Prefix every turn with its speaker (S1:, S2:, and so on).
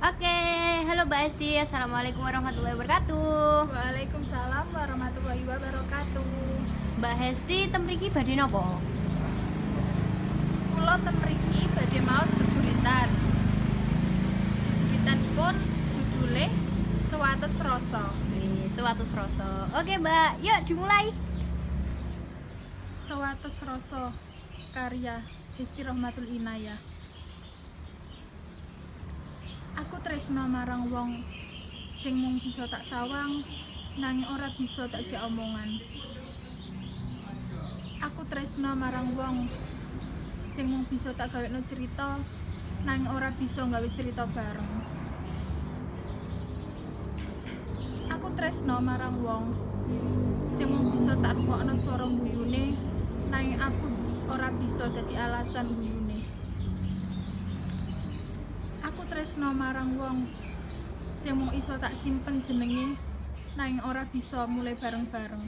S1: Oke, halo Mbak Esti, Assalamualaikum warahmatullahi wabarakatuh.
S2: Waalaikumsalam warahmatullahi wabarakatuh.
S1: Mbak Hesti, temriki badhe napa?
S2: Kula ten mriki badhe maos geguritan. Geguritanipun judule Sewates Rasa.
S1: Sewatus rasa. Oke Mbak, yuk dimulai.
S2: Sewates Rasa karya Hesti Rohmatul Inayah. Aku tresna marang wong sing mung bisa tak sawang, nanging ora bisa tak jak omongan. Aku tresna marang wong sing mung bisa tak gawekno cerita, nanging ora bisa gawe cerita bareng. Aku tresna marang wong sing mung bisa tak rungokno swara guyune, nanging aku ora bisa dadi alasan guyune. Aku tresna marang wong sing mung iso tak simpen jenenge, nanging ora bisa mulai bareng-bareng.